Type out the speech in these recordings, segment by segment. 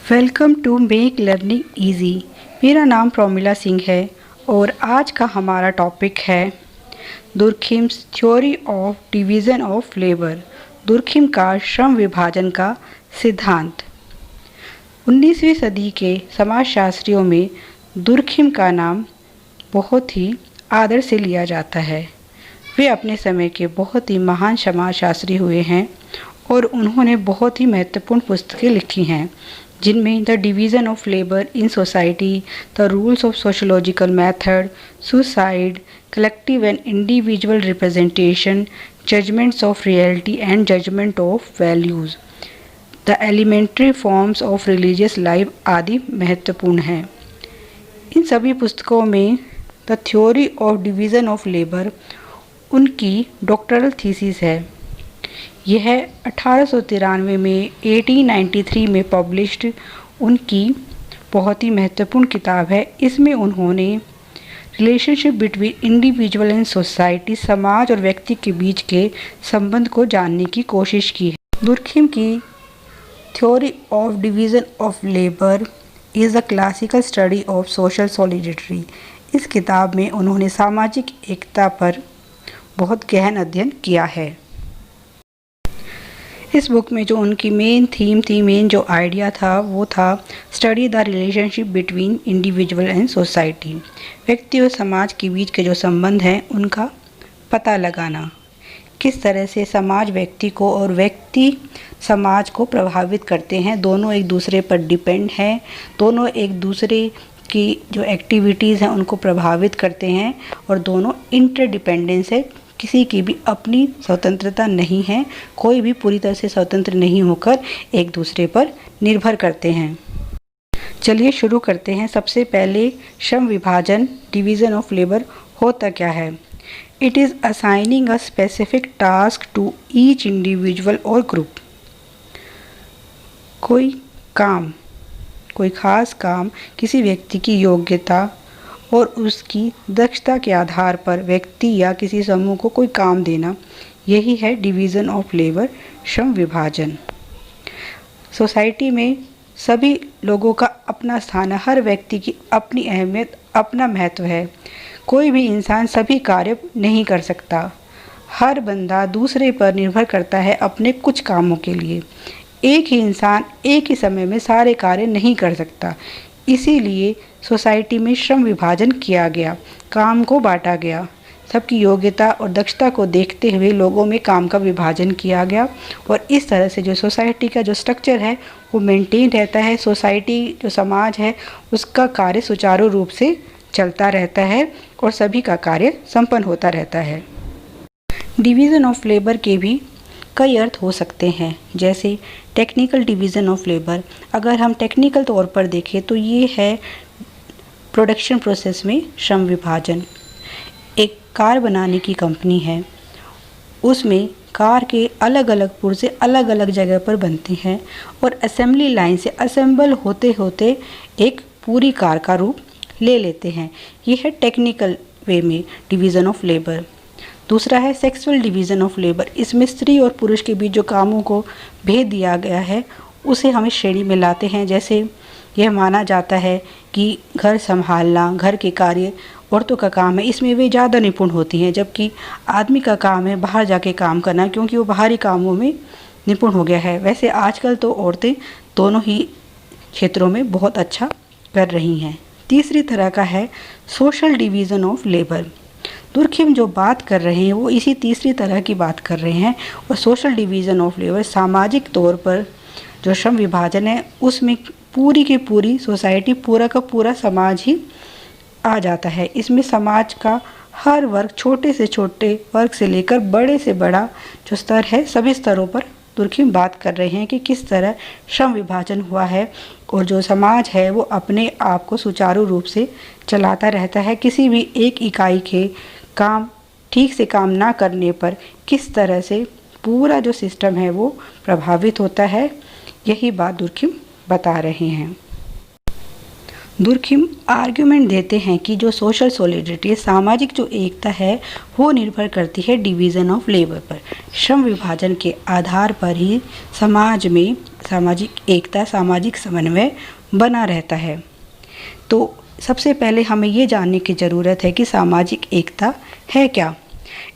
Welcome to make learning easy. मेरा नाम प्रोमिला सिंह है और आज का हमारा टॉपिक है Durkheim's theory of division of labour. Durkheim का श्रम विभाजन का सिद्धांत। 19वीं सदी के समाजशास्त्रियों में दुर्खिम का नाम बहुत ही आदर से लिया जाता है। वे अपने समय के बहुत ही महान समाजशास्त्री हुए हैं और उन्होंने बहुत ही महत्वपूर्ण पुस्तकें लिखी हैं, जिनमें the division of labour in society, the rules of sociological method, suicide, collective and individual representation, judgements of reality and judgement of values, the elementary forms of religious life आदि महत्वपूर्ण हैं। इन सभी पुस्तकों में the theory of division of labour उनकी doctoral thesis है। यह 1893 में 1893 में पब्लिश्ड उनकी बहुत ही महत्वपूर्ण किताब है। इसमें उन्होंने relationship between individual and society, समाज और व्यक्ति के बीच के संबंध को जानने की कोशिश की है। दुर्खिम की theory of division of labour is a classical study of social solidity. इस किताब में उन्होंने सामाजिक एकता पर बहुत गहन अध्ययन किया है। इस बुक में जो उनकी मेन जो आइडिया था वो था study the relationship between individual and society. व्यक्ति और समाज के बीच के जो संबंध हैं उनका पता लगाना, किस तरह से समाज व्यक्ति को और व्यक्ति समाज को प्रभावित करते हैं। दोनों एक दूसरे पर डिपेंड हैं, दोनों एक दूसरे की जो एक्टिविटीज़ हैं उनको प्रभावित करते हैं और दोनों इंटरडिपेंडेंस है। किसी की भी अपनी स्वतंत्रता नहीं है, कोई भी पूरी तरह से स्वतंत्र नहीं होकर एक दूसरे पर निर्भर करते हैं। चलिए शुरू करते हैं। सबसे पहले श्रम विभाजन, डिवीज़न ऑफ लेबर होता क्या है। It is assigning a specific task to each individual or group. कोई ख़ास काम किसी व्यक्ति की योग्यता और उसकी दक्षता के आधार पर व्यक्ति या किसी समूह को कोई काम देना, यही है डिवीज़न ऑफ लेबर, श्रम विभाजन। सोसाइटी में सभी लोगों का अपना स्थान है, हर व्यक्ति की अपनी अहमियत, अपना महत्व है। कोई भी इंसान सभी कार्य नहीं कर सकता। हर बंदा दूसरे पर निर्भर करता है अपने कुछ कामों के लिए। एक ही इंसान एक ही समय में सारे कार्य नहीं कर सकता। इसीलिए सोसाइटी में श्रम विभाजन किया गया, काम को बांटा गया। सबकी योग्यता और दक्षता को देखते हुए लोगों में काम का विभाजन किया गया और इस तरह से जो सोसाइटी का जो स्ट्रक्चर है वो मेंटेन रहता है। सोसाइटी जो समाज है उसका कार्य सुचारू रूप से चलता रहता है और सभी का कार्य संपन्न होता रहता है। डिवीज़न ऑफ लेबर के भी कई अर्थ हो सकते हैं, जैसे टेक्निकल डिवीज़न ऑफ लेबर। अगर हम टेक्निकल तौर पर देखें तो ये है प्रोडक्शन प्रोसेस में श्रम विभाजन। एक कार बनाने की कंपनी है, उसमें कार के अलग अलग पुर्जे अलग अलग जगह पर बनते हैं और असेंबली लाइन से असेंबल होते होते एक पूरी कार का रूप ले लेते हैं। ये है टेक्निकल वे में डिवीज़न ऑफ लेबर। दूसरा है सेक्सुअल डिवीज़न ऑफ लेबर। इसमें स्त्री और पुरुष के बीच जो कामों को भेद दिया गया है उसे हम इस श्रेणी में लाते हैं। जैसे यह माना जाता है कि घर संभालना, घर के कार्य औरतों का काम है, इसमें वे ज़्यादा निपुण होती हैं, जबकि आदमी का काम है बाहर जाके काम करना, क्योंकि वो बाहरी कामों में निपुण हो गया है। वैसे आजकल तो औरतें दोनों ही क्षेत्रों में बहुत अच्छा कर रही हैं। तीसरी तरह का है social division of labour. Durkheim जो बात कर रहे हैं वो इसी तीसरी तरह की बात कर रहे हैं। और सोशल डिवीज़न ऑफ लेबर सामाजिक तौर पर जो श्रम विभाजन है उसमें पूरी की पूरी सोसाइटी, पूरा का पूरा समाज ही आ जाता है। इसमें समाज का हर वर्ग, छोटे से छोटे वर्ग से लेकर बड़े से बड़ा जो स्तर है, सभी स्तरों पर दुर्खिम बात कर रहे हैं कि किस तरह श्रम विभाजन हुआ है और जो समाज है वो अपने आप को सुचारू रूप से चलाता रहता है। किसी भी एक इकाई के काम ठीक से काम ना करने पर किस तरह से पूरा जो सिस्टम है वो प्रभावित होता है, यही बात दुर्खिम बता रहे हैं। दुर्खिम आर्ग्यूमेंट देते हैं कि जो सोशल सॉलिडरिटी, सामाजिक जो एकता है, वो निर्भर करती है डिवीज़न ऑफ लेबर पर। श्रम विभाजन के आधार पर ही समाज में सामाजिक एकता, सामाजिक समन्वय बना रहता है। तो सबसे पहले हमें ये जानने की ज़रूरत है कि सामाजिक एकता है क्या।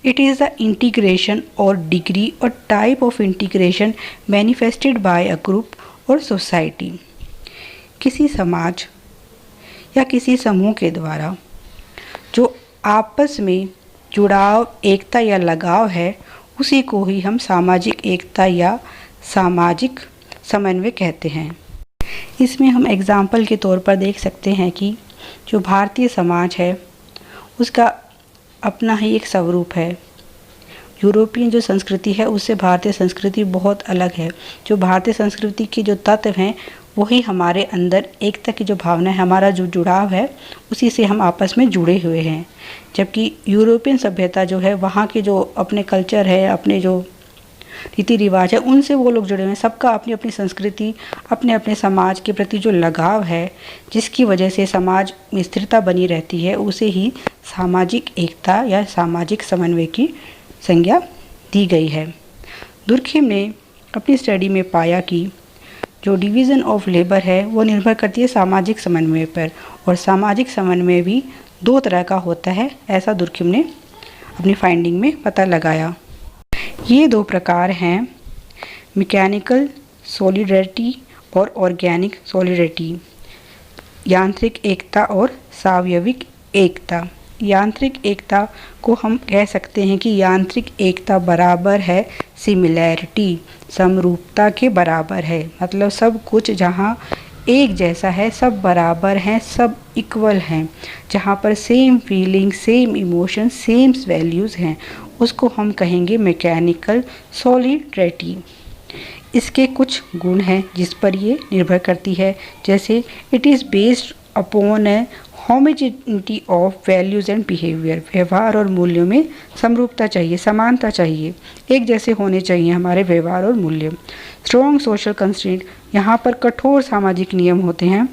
It is the integration or degree or type of integration manifested by a group or society. किसी समाज या किसी समूह के द्वारा जो आपस में जुड़ाव, एकता या लगाव है, उसी को ही हम सामाजिक एकता या सामाजिक समन्वय कहते हैं। इसमें हम एग्जाम्पल के तौर पर देख सकते हैं कि जो भारतीय समाज है उसका अपना ही एक स्वरूप है। यूरोपियन जो संस्कृति है उससे भारतीय संस्कृति बहुत अलग है। जो भारतीय संस्कृति के जो तत्व हैं वही हमारे अंदर एकता की जो भावना है, हमारा जो जुड़ाव है, उसी से हम आपस में जुड़े हुए हैं। जबकि यूरोपियन सभ्यता जो है, वहाँ के जो अपने कल्चर है, अपने जो रीति रिवाज है, उनसे वो लोग जुड़े हुए हैं। सबका अपनी अपनी संस्कृति, अपने अपने समाज के प्रति जो लगाव है, जिसकी वजह से समाज में स्थिरता बनी रहती है, उसे ही सामाजिक एकता या सामाजिक समन्वय की संज्ञा दी गई है। दुर्खिम ने अपनी स्टडी में पाया कि जो डिवीज़न ऑफ लेबर है वो निर्भर करती है सामाजिक समन्वय पर, और सामाजिक समन्वय भी दो तरह का होता है, ऐसा दुर्खिम ने अपनी फाइंडिंग में पता लगाया। ये दो प्रकार हैं, मैकेनिकल सॉलिडरिटी और ऑर्गेनिक सॉलिडरिटी, यांत्रिक एकता और सावयविक एकता। यांत्रिक एकता को हम कह सकते हैं कि यांत्रिक एकता बराबर है सिमिलैरिटी, समरूपता के बराबर है। मतलब सब कुछ जहाँ एक जैसा है, सब बराबर हैं, सब इक्वल हैं, जहाँ पर same feeling, same emotion, same values हैं, उसको हम कहेंगे मैकेनिकल सॉलिडरिटी। इसके कुछ गुण हैं जिस पर ये निर्भर करती है, जैसे it is based upon A homogeneity of values and behaviour. व्यवहार और मूल्यों में समरूपता चाहिए, समानता चाहिए, एक जैसे होने चाहिए हमारे व्यवहार और मूल्य। स्ट्रॉन्ग सोशल कंस्ट्रेंट, यहाँ पर कठोर सामाजिक नियम होते हैं।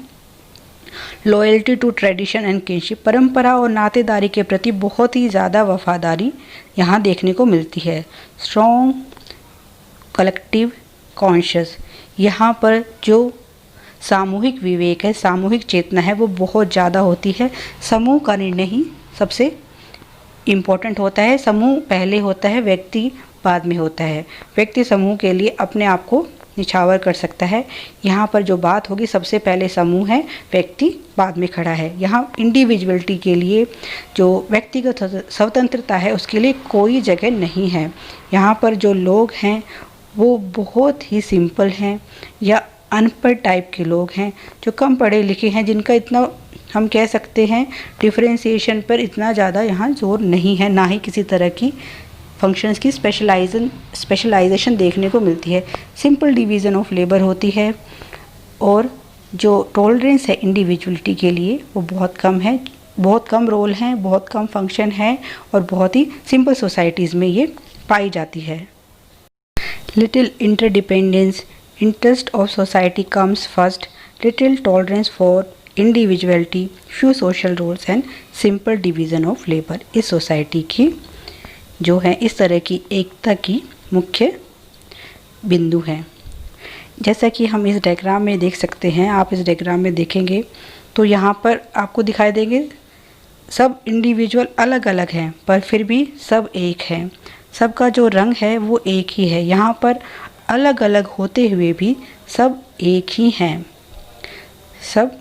Loyalty to tradition and kinship, परंपरा और नातेदारी के प्रति बहुत ही ज़्यादा वफादारी यहाँ देखने को मिलती है। स्ट्रॉन्ग कलेक्टिव कॉन्शियस, यहाँ पर जो सामूहिक विवेक है, सामूहिक चेतना है, वो बहुत ज़्यादा होती है। समूह का निर्णय ही सबसे इम्पोर्टेंट होता है। समूह पहले होता है, व्यक्ति बाद में होता है। व्यक्ति समूह के लिए अपने आप को निछावर कर सकता है। यहाँ पर जो बात होगी, सबसे पहले समूह है, व्यक्ति बाद में खड़ा है। यहाँ इंडिविजुअलिटी के लिए जो व्यक्तिगत स्वतंत्रता है उसके लिए कोई जगह नहीं है। यहाँ पर जो लोग हैं वो बहुत ही सिंपल हैं या अनपढ़ टाइप के लोग हैं, जो कम पढ़े लिखे हैं, जिनका इतना हम कह सकते हैं डिफरेंशिएशन पर इतना ज़्यादा यहाँ जोर नहीं है, ना ही किसी तरह की फंक्शंस की स्पेशलाइजेशन देखने को मिलती है। सिंपल डिवीज़न ऑफ लेबर होती है और जो टॉलरेंस है इंडिविजुअलिटी के लिए वो बहुत कम है, बहुत कम रोल हैं, बहुत कम फंक्शन है और बहुत ही सिंपल सोसाइटीज़ में ये पाई जाती है। Little interdependence, interest of society comes first, little tolerance for individuality, few social roles and simple division of labour. इस सोसाइटी की जो है इस तरह की एकता की मुख्य बिंदु हैं। जैसा कि हम इस डायग्राम में देख सकते हैं, आप इस डायग्राम में देखेंगे तो यहाँ पर आपको दिखाई देंगे सब इंडिविजुअल अलग अलग हैं पर फिर भी सब एक हैं। सबका जो रंग है वो एक ही है। यहाँ पर अलग अलग होते हुए भी सब एक ही हैं, सब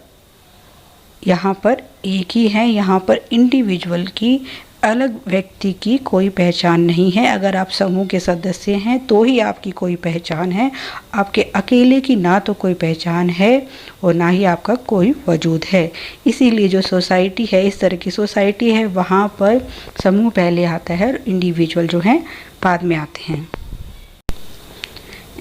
यहाँ पर एक ही हैं। यहाँ पर इंडिविजुअल की, अलग व्यक्ति की कोई पहचान नहीं है। अगर आप समूह के सदस्य हैं तो ही आपकी कोई पहचान है, आपके अकेले की ना तो कोई पहचान है और ना ही आपका कोई वजूद है। इसीलिए जो सोसाइटी है, इस तरह की सोसाइटी है, वहाँ पर समूह पहले आता है और इंडिविजुअल जो हैं बाद में आते हैं।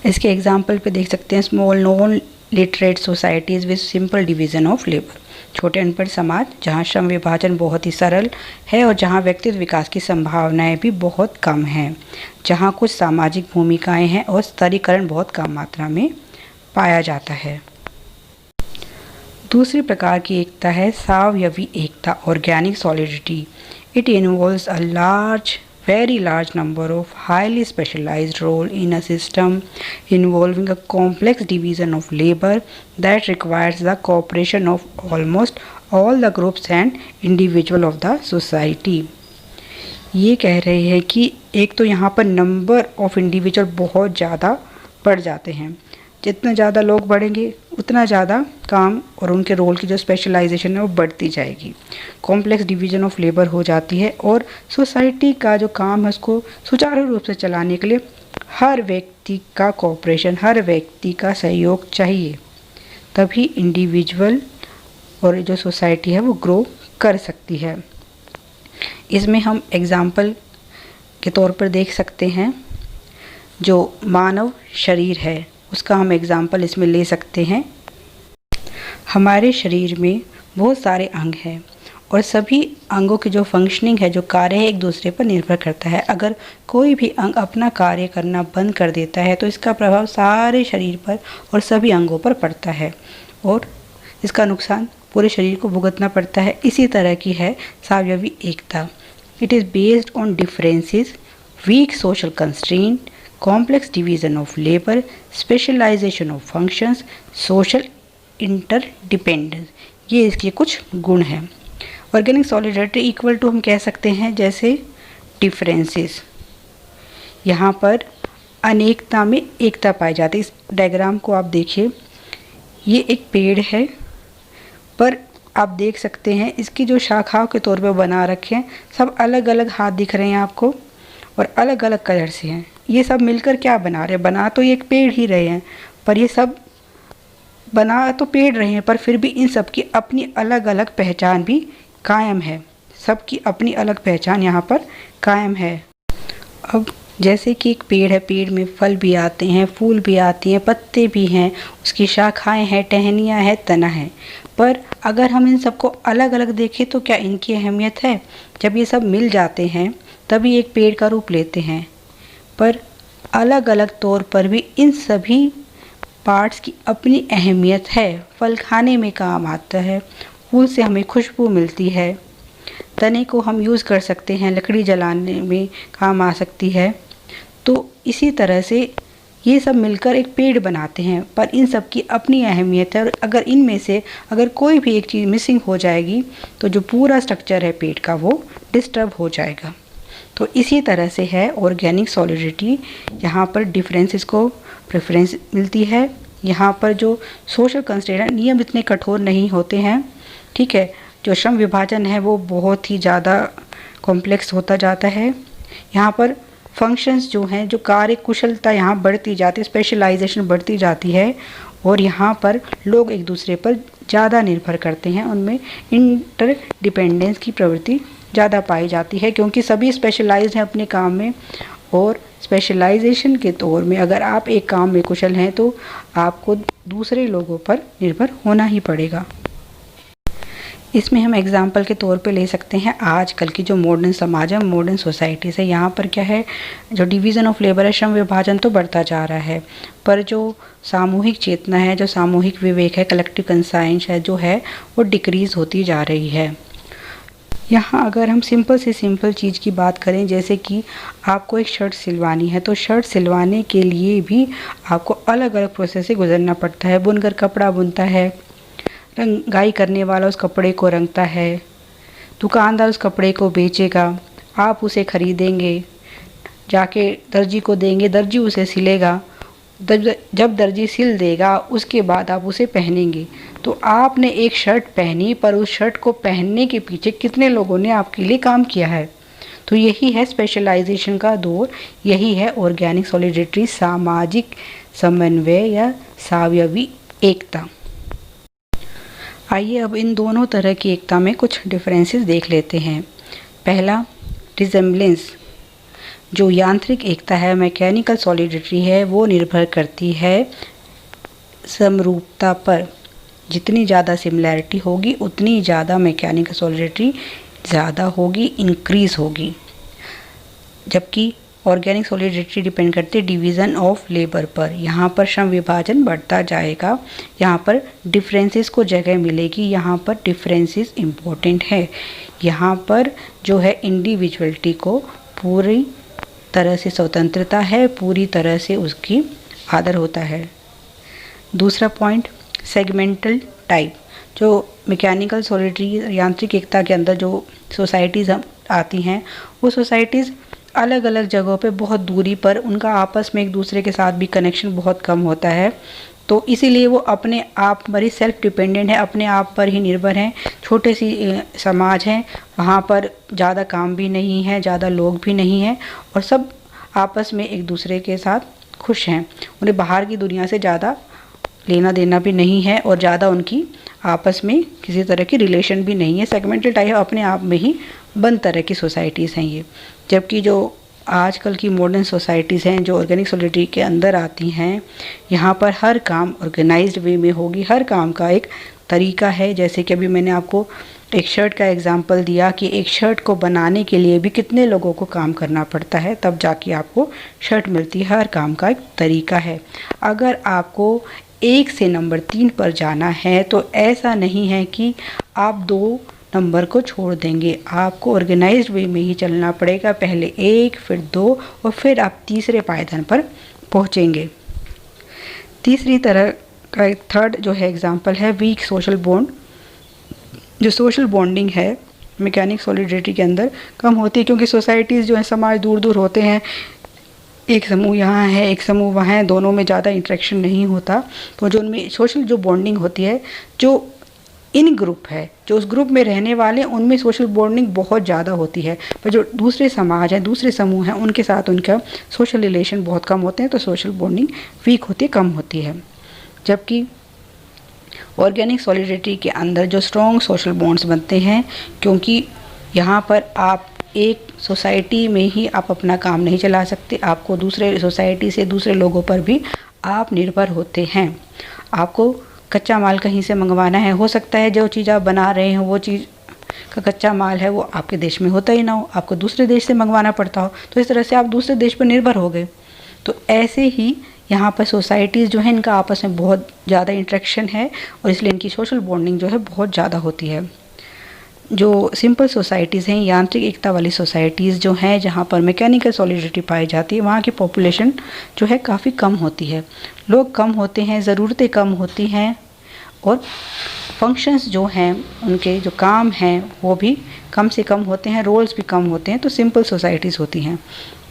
इसके एग्जाम्पल पे देख सकते हैं, small non literate societies with simple division of labour, छोटे अनपढ़ समाज जहाँ श्रम विभाजन बहुत ही सरल है और जहाँ व्यक्तित्व विकास की संभावनाएं भी बहुत कम हैं, जहाँ कुछ सामाजिक भूमिकाएं हैं और स्तरीकरण बहुत कम मात्रा में पाया जाता है। दूसरी प्रकार की एकता है सावयवी एकता, organic solidity. It involves a very large number of highly specialized role in a system involving a complex division of labor that requires the cooperation of almost all the groups and individual of the society। ये कह रहे हैं कि एक तो यहाँ पर number of individual बहुत ज़्यादा बढ़ जाते हैं, जितने ज़्यादा लोग बढ़ेंगे उतना ज़्यादा काम और उनके रोल की जो स्पेशलाइजेशन है वो बढ़ती जाएगी, कॉम्प्लेक्स डिवीज़न ऑफ लेबर हो जाती है और सोसाइटी का जो काम है उसको सुचारू रूप से चलाने के लिए हर व्यक्ति का कोऑपरेशन, हर व्यक्ति का सहयोग चाहिए, तभी इंडिविजुअल और जो सोसाइटी है वो ग्रो कर सकती है। इसमें हम एग्ज़ाम्पल के तौर पर देख सकते हैं, जो मानव शरीर है उसका हम एग्ज़ाम्पल इसमें ले सकते हैं। हमारे शरीर में बहुत सारे अंग हैं और सभी अंगों की जो फंक्शनिंग है, जो कार्य है, एक दूसरे पर निर्भर करता है। अगर कोई भी अंग अपना कार्य करना बंद कर देता है तो इसका प्रभाव सारे शरीर पर और सभी अंगों पर पड़ता है और इसका नुकसान पूरे शरीर को भुगतना पड़ता है। इसी तरह की है सावयवी एकता। It is based on differences, weak social constraint, complex division of labor, specialization of functions, social interdependence, ये इसके कुछ गुण हैं। ऑर्गेनिक सॉलिडिटी इक्वल टू हम कह सकते हैं जैसे डिफरेंसेस, यहाँ पर अनेकता में एकता पाई जाती है। इस डायग्राम को आप देखिए, ये एक पेड़ है पर आप देख सकते हैं इसकी जो शाखाओं के तौर पर बना रखे हैं, सब अलग अलग हाथ दिख रहे हैं आपको और अलग अलग कलर से हैं। ये सब मिलकर क्या बना रहे हैं? बना तो ये एक पेड़ ही रहे हैं, पर ये सब बना तो पेड़ रहे हैं, पर फिर भी इन सब की अपनी अलग अलग पहचान भी कायम है। सबकी अपनी अलग पहचान यहाँ पर कायम है। अब जैसे कि एक पेड़ है, पेड़ में फल भी आते हैं, फूल भी आती हैं, पत्ते भी हैं, उसकी शाखाएं हैं, टहनियाँ हैं, तना है, पर अगर हम इन सबको अलग अलग देखें तो क्या इनकी अहमियत है? जब ये सब मिल जाते हैं तभी एक पेड़ का रूप लेते हैं, पर अलग अलग तौर पर भी इन सभी पार्ट्स की अपनी अहमियत है। फल खाने में काम आता है, फूल से हमें खुशबू मिलती है, तने को हम यूज़ कर सकते हैं, लकड़ी जलाने में काम आ सकती है। तो इसी तरह से ये सब मिलकर एक पेड़ बनाते हैं, पर इन सब की अपनी अहमियत है और अगर इनमें से अगर कोई भी एक चीज़ मिसिंग हो जाएगी तो जो पूरा स्ट्रक्चर है पेड़ का वो डिस्टर्ब हो जाएगा। तो इसी तरह से है ऑर्गेनिक सॉलिडिटी। यहाँ पर डिफरेंसेस को प्रेफरेंस मिलती है। यहाँ पर जो सोशल कंस्ट्रेंट नियम इतने कठोर नहीं होते हैं, ठीक है। जो श्रम विभाजन है वो बहुत ही ज़्यादा कॉम्प्लेक्स होता जाता है। यहाँ पर फंक्शंस जो हैं, जो कार्य कुशलता यहाँ बढ़ती जाती है, स्पेशलाइजेशन बढ़ती जाती है और यहाँ पर लोग एक दूसरे पर ज़्यादा निर्भर करते हैं। उनमें इंटरडिपेंडेंस की प्रवृत्ति ज़्यादा पाई जाती है क्योंकि सभी स्पेशलाइज्ड हैं अपने काम में और स्पेशलाइजेशन के तौर में अगर आप एक काम में कुशल हैं तो आपको दूसरे लोगों पर निर्भर होना ही पड़ेगा। इसमें हम एग्जाम्पल के तौर पे ले सकते हैं आजकल की जो मॉडर्न समाज है, मॉडर्न सोसाइटीज़ है। यहाँ पर क्या है, जो डिवीज़न ऑफ लेबर है, श्रम विभाजन तो बढ़ता जा रहा है, पर जो सामूहिक चेतना है, जो सामूहिक विवेक है, कलेक्टिव कंसाइंस है, जो है वो डिक्रीज़ होती जा रही है। यहाँ अगर हम सिंपल से सिंपल चीज़ की बात करें, जैसे कि आपको एक शर्ट सिलवानी है, तो शर्ट सिलवाने के लिए भी आपको अलग अलग प्रोसेस से गुजरना पड़ता है। बुनकर कपड़ा बुनता है, रंगाई करने वाला उस कपड़े को रंगता है, दुकानदार उस कपड़े को बेचेगा, आप उसे ख़रीदेंगे, जाके दर्जी को देंगे, दर्जी उसे सिलेगा, जब दर्जी सिल देगा उसके बाद आप उसे पहनेंगे। तो आपने एक शर्ट पहनी, पर उस शर्ट को पहनने के पीछे कितने लोगों ने आपके लिए काम किया है। तो यही है स्पेशलाइजेशन का दौर, यही है ऑर्गेनिक सॉलिडिटी, सामाजिक समन्वय या सावयवी एकता। आइए अब इन दोनों तरह की एकता में कुछ डिफरेंसेस देख लेते हैं। पहला, रिजेम्बलेंस। जो यांत्रिक एकता है, मैकेनिकल सॉलिडिटी है, वो निर्भर करती है समरूपता पर। जितनी ज़्यादा सिमिलैरिटी होगी उतनी ज़्यादा मैकेनिकल सॉलिडिटी ज़्यादा होगी, इंक्रीज़ होगी। जबकि ऑर्गेनिक सॉलिडरिटी डिपेंड करती है डिवीज़न ऑफ लेबर पर। यहाँ पर श्रम विभाजन बढ़ता जाएगा, यहाँ पर डिफरेंसेस को जगह मिलेगी, यहाँ पर डिफरेंसेस इम्पोर्टेंट है। यहाँ पर जो है इंडिविजुअलिटी को पूरी तरह से स्वतंत्रता है, पूरी तरह से उसकी आदर होता है। दूसरा पॉइंट, सेगमेंटल टाइप। जो मैकेनिकल सॉलिडरिटी यांत्रिक एकता के अंदर जो सोसाइटीज़ आती हैं, वो सोसाइटीज़ अलग अलग जगहों पे बहुत दूरी पर, उनका आपस में एक दूसरे के साथ भी कनेक्शन बहुत कम होता है, तो इसीलिए वो अपने आप पर ही सेल्फ डिपेंडेंट है, अपने आप पर ही निर्भर हैं। छोटे सी समाज हैं, वहाँ पर ज़्यादा काम भी नहीं है, ज़्यादा लोग भी नहीं हैं, और सब आपस में एक दूसरे के साथ खुश हैं। उन्हें बाहर की दुनिया से ज़्यादा लेना देना भी नहीं है, और ज़्यादा उनकी आपस में किसी तरह की रिलेशन भी नहीं है। सेगमेंटल टाइप अपने आप में ही बंद तरह की सोसाइटीज़ हैं ये। जबकि जो आजकल की मॉडर्न सोसाइटीज़ हैं जो ऑर्गेनिक सॉलिडरिटी के अंदर आती हैं, यहाँ पर हर काम ऑर्गेनाइज्ड वे में होगी, हर काम का एक तरीका है। जैसे कि अभी मैंने आपको एक शर्ट का एग्जांपल दिया कि एक शर्ट को बनाने के लिए भी कितने लोगों को काम करना पड़ता है, तब जाके आपको शर्ट मिलती है। हर काम का एक तरीका है। अगर आपको 1 से नंबर 3 पर जाना है तो ऐसा नहीं है कि आप 2 नंबर को छोड़ देंगे, आपको ऑर्गेनाइज्ड वे में ही चलना पड़ेगा। पहले 1, फिर 2 और फिर आप तीसरे पायदान पर पहुंचेंगे। तीसरी तरह का एक थर्ड जो है एग्जांपल है वीक सोशल बॉन्ड। जो सोशल बॉन्डिंग है मैकेनिक सॉलिडरिटी के अंदर कम होती है, क्योंकि सोसाइटीज़ जो है समाज दूर दूर होते हैं, एक समूह यहाँ है, एक समूह वहाँ है, दोनों में ज़्यादा इंटरेक्शन नहीं होता। तो जो उनमें सोशल जो बॉन्डिंग होती है, जो इन ग्रुप है, जो उस ग्रुप में रहने वाले हैं, उनमें सोशल बॉन्डिंग बहुत ज़्यादा होती है। पर जो दूसरे समाज हैं, दूसरे समूह हैं, उनके साथ उनका सोशल रिलेशन बहुत कम होते हैं, तो सोशल बॉन्डिंग वीक होती है, कम होती है। जबकि ऑर्गेनिक सॉलिडरिटी के अंदर जो स्ट्रॉन्ग सोशल बॉन्ड्स बनते हैं, क्योंकि यहाँ पर आप एक सोसाइटी में ही आप अपना काम नहीं चला सकते, आपको दूसरे सोसाइटी से दूसरे लोगों पर भी आप निर्भर होते हैं। आपको कच्चा माल कहीं से मंगवाना है, हो सकता है जो चीज़ आप बना रहे हैं वो चीज़ का कच्चा माल है वो आपके देश में होता ही ना हो, आपको दूसरे देश से मंगवाना पड़ता हो, तो इस तरह से आप दूसरे देश पर निर्भर हो गए। तो ऐसे ही यहाँ पर सोसाइटीज़ जो है इनका आपस में बहुत ज़्यादा इंटरेक्शन है, और इसलिए इनकी सोशल बॉन्डिंग जो है बहुत ज़्यादा होती है। जो सिंपल सोसाइटीज़ हैं, यांत्रिक एकता वाली सोसाइटीज़ जो हैं, जहाँ पर मैकेनिकल सॉलिडरिटी पाई जाती है, वहाँ की पॉपुलेशन जो है काफ़ी कम होती है, लोग कम होते हैं, ज़रूरतें कम होती हैं, और फंक्शंस जो हैं उनके जो काम हैं वो भी कम से कम होते हैं, रोल्स भी कम होते हैं, तो सिंपल सोसाइटीज़ होती हैं।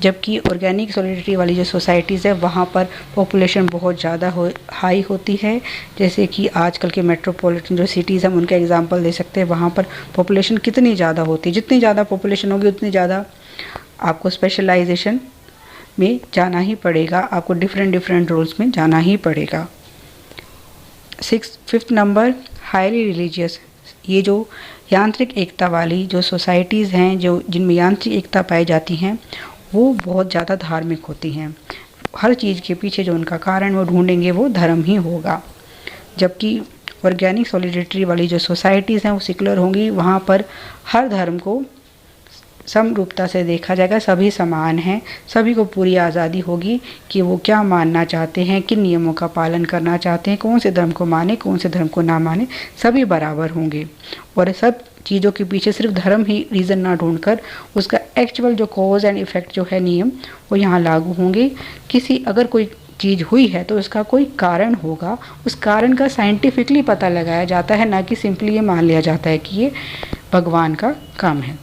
जबकि ऑर्गेनिक सॉलिडरिटी वाली जो सोसाइटीज़ है वहाँ पर पॉपुलेशन बहुत ज़्यादा हाई होती है। जैसे कि आजकल के मेट्रोपॉलिटन जो सिटीज़ हम उनका एग्जांपल दे सकते हैं, वहाँ पर पॉपुलेशन कितनी ज़्यादा होती है, जितनी ज़्यादा पॉपुलेशन होगी उतनी ज़्यादा आपको स्पेशलाइजेशन में जाना ही पड़ेगा, आपको डिफरेंट रोल्स में जाना ही पड़ेगा। Fifth number, highly religious. ये जो यांत्रिक एकता वाली जो सोसाइटीज़ हैं, जो जिनमें यांत्रिक एकता पाई जाती हैं, वो बहुत ज़्यादा धार्मिक होती हैं। हर चीज़ के पीछे जो उनका कारण वो ढूंढेंगे वो धर्म ही होगा। जबकि ऑर्गेनिक सॉलिडरिटी वाली जो सोसाइटीज़ हैं वो सेकुलर होंगी, वहाँ पर हर धर्म को समरूपता से देखा जाएगा, सभी समान हैं, सभी को पूरी आज़ादी होगी कि वो क्या मानना चाहते हैं, किन नियमों का पालन करना चाहते हैं, कौन से धर्म को माने, कौन से धर्म को ना माने, सभी बराबर होंगे। और सब चीज़ों के पीछे सिर्फ धर्म ही रीज़न ना ढूंढकर उसका एक्चुअल जो कॉज एंड इफ़ेक्ट जो है नियम वो यहाँ लागू होंगे। अगर कोई चीज़ हुई है तो उसका कोई कारण होगा, उस कारण का साइंटिफिकली पता लगाया जाता है, ना कि सिंपली ये मान लिया जाता है कि ये भगवान का काम है।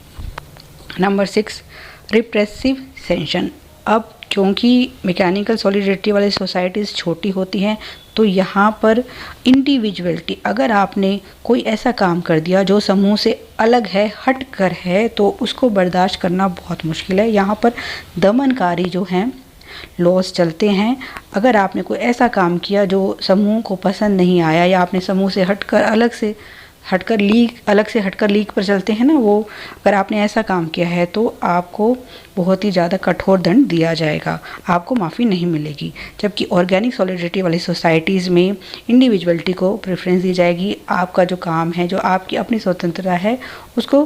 Number 6, repressive sanction. अब क्योंकि मैकेनिकल सॉलिडरिटी वाली सोसाइटीज़ छोटी होती हैं, तो यहाँ पर इंडिविजुअलिटी, अगर आपने कोई ऐसा काम कर दिया जो समूह से अलग है, हट कर है, तो उसको बर्दाश्त करना बहुत मुश्किल है। यहाँ पर दमनकारी जो हैं लॉस चलते हैं। अगर आपने कोई ऐसा काम किया जो समूह को पसंद नहीं आया, या आपने समूह से अलग से हटकर लीग पर चलते हैं ना, वो अगर आपने ऐसा काम किया है तो आपको बहुत ही ज़्यादा कठोर दंड दिया जाएगा, आपको माफ़ी नहीं मिलेगी। जबकि ऑर्गेनिक सॉलिडरिटी वाली सोसाइटीज़ में इंडिविजुअलिटी को प्रेफरेंस दी जाएगी। आपका जो काम है, जो आपकी अपनी स्वतंत्रता है, उसको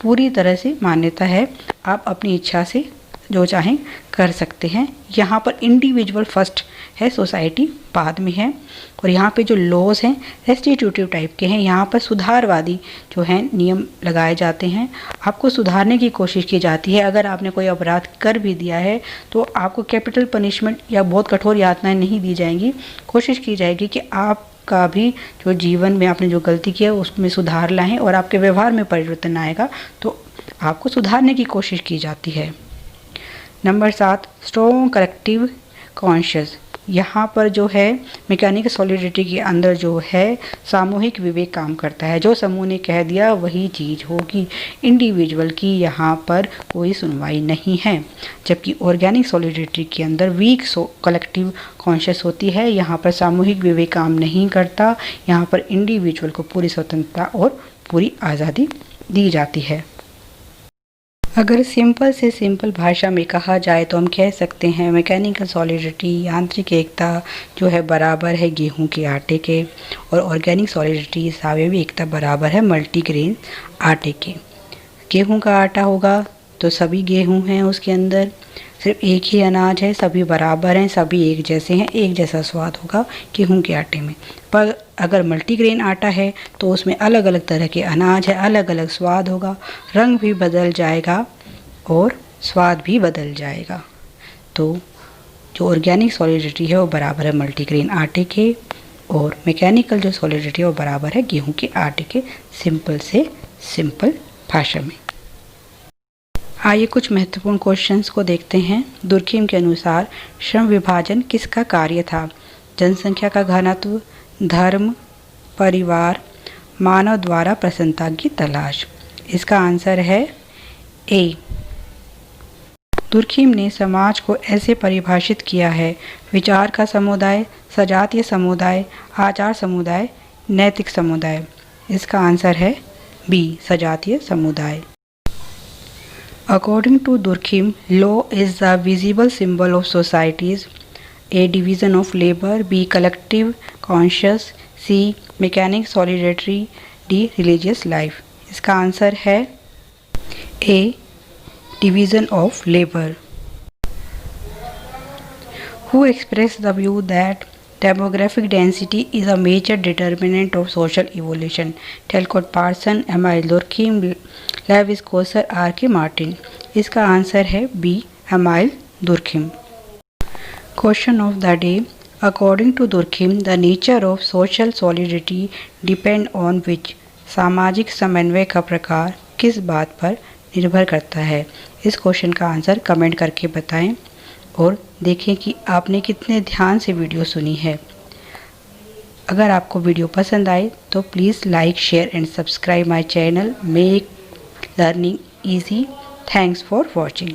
पूरी तरह से मान्यता है, आप अपनी इच्छा से जो चाहें कर सकते हैं। यहाँ पर इंडिविजुअल फर्स्ट है, सोसाइटी बाद में है। और यहाँ पे जो लॉज हैं रेस्टिट्यूटिव टाइप के हैं। यहाँ पर सुधारवादी जो हैं नियम लगाए जाते हैं, आपको सुधारने की कोशिश की जाती है। अगर आपने कोई अपराध कर भी दिया है तो आपको कैपिटल पनिशमेंट या बहुत कठोर यातनाएं नहीं दी जाएंगी। कोशिश की जाएगी कि आपका भी जो जीवन में आपने जो गलती की है उसमें सुधार लाएं और आपके व्यवहार में परिवर्तन आएगा, तो आपको सुधारने की कोशिश की जाती है। Number 7, strong collective conscious. यहाँ पर जो है मैकेनिकल सॉलिडिटी के अंदर जो है सामूहिक विवेक काम करता है। जो समूह ने कह दिया वही चीज़ होगी। इंडिविजुअल की यहाँ पर कोई सुनवाई नहीं है। जबकि ऑर्गेनिक सॉलिडिटी के अंदर वीक कलेक्टिव कॉन्शियस होती है। यहाँ पर सामूहिक विवेक काम नहीं करता। यहाँ पर इंडिविजुअल को पूरी स्वतंत्रता और पूरी आज़ादी दी जाती है। अगर सिंपल से सिंपल भाषा में कहा जाए तो हम कह सकते हैं मैकेनिकल सॉलिडिटी यांत्रिक एकता जो है बराबर है गेहूं के आटे के, और ऑर्गेनिक सॉलिडिटी सावयवी एकता बराबर है मल्टीग्रेन आटे के। गेहूं का आटा होगा तो सभी गेहूं हैं, उसके अंदर सिर्फ एक ही अनाज है, सभी बराबर हैं, सभी एक जैसे हैं, एक जैसा स्वाद होगा गेहूं के आटे में। पर अगर मल्टीग्रेन आटा है तो उसमें अलग अलग तरह के अनाज है, अलग अलग स्वाद होगा, रंग भी बदल जाएगा और स्वाद भी बदल जाएगा। तो जो ऑर्गेनिक सॉलिडिटी है वो बराबर है मल्टीग्रेन आटे के, और मैकेनिकल जो सॉलिडिटी है वो बराबर है गेहूं के आटे के। सिंपल से सिंपल भाषा में। आइए कुछ महत्वपूर्ण क्वेश्चंस को देखते हैं। दुर्खिम के अनुसार श्रम विभाजन किसका कार्य था? जनसंख्या का घनत्व, धर्म, परिवार, मानव द्वारा प्रसन्नता की तलाश। इसका आंसर है ए। दुर्खिम ने समाज को ऐसे परिभाषित किया है: विचार का समुदाय, सजातीय समुदाय, आचार समुदाय, नैतिक समुदाय। इसका आंसर है बी, सजातीय समुदाय। According to Durkheim, law is the visible symbol of societies. A, division of labor. B, collective conscious. C, mechanic solidarity. D, religious life. इसका आंसर है A, division of labor. Who expressed the view that demographic density is a major determinant of social evolution? Talcott Parsons, Emile Durkheim, Lewis Coser, R.K. Martin. इसका answer है B, Emile Durkheim. Question of the day. According to Durkheim, the nature of social solidity depend on which. सामाजिक समन्वय का प्रकार किस बात पर निर्भर करता है? इस क्वेश्चन का आंसर कमेंट करके बताएं और देखें कि आपने कितने ध्यान से वीडियो सुनी है। अगर आपको वीडियो पसंद आए तो please like, share and subscribe my channel. Make learning easy. Thanks for watching.